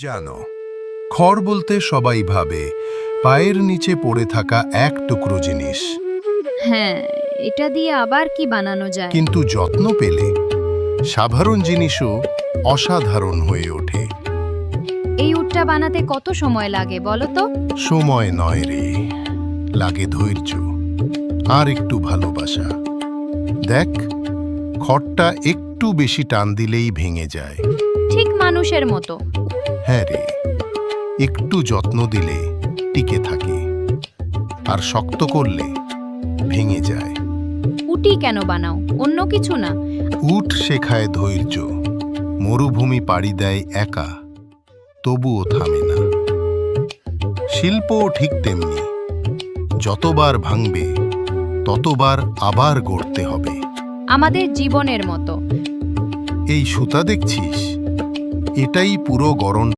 জানো, খড় বলতে সবাই ভাবে পায়ের নিচে পড়ে থাকা এক টুকরো জিনিস, হ্যাঁ, এটা দিয়ে আবার কি বানানো যায়? কিন্তু যত্ন পেলে সাধারণ জিনিসও অসাধারণ হয়ে ওঠে। এই উটটা বানাতে কত সময় লাগে বলো তো? সময় নয় রে, লাগে ধৈর্য আর একটু ভালোবাসা। দেখ, খড়টা একটু বেশি টান দিলেই ভেঙে যায়। ঠিক মানুষের মতো। হ্যাঁ রে, একটু যত্ন দিলে টিকে থাকে, আর শক্ত করলে ভেঙে যায়। উটি কেন বানাও, অন্য কিছু না? উট শেখায় ধৈর্য, মরুভূমি পাড়ি দেয় একা, তবুও থামে না। শিল্পও ঠিক তেমনি, যতবার ভাঙবে ততবার আবার গড়তে হবে। আমাদের জীবনের মতো। এই সুতা দেখছিস, এটাই পুরো গড়ন।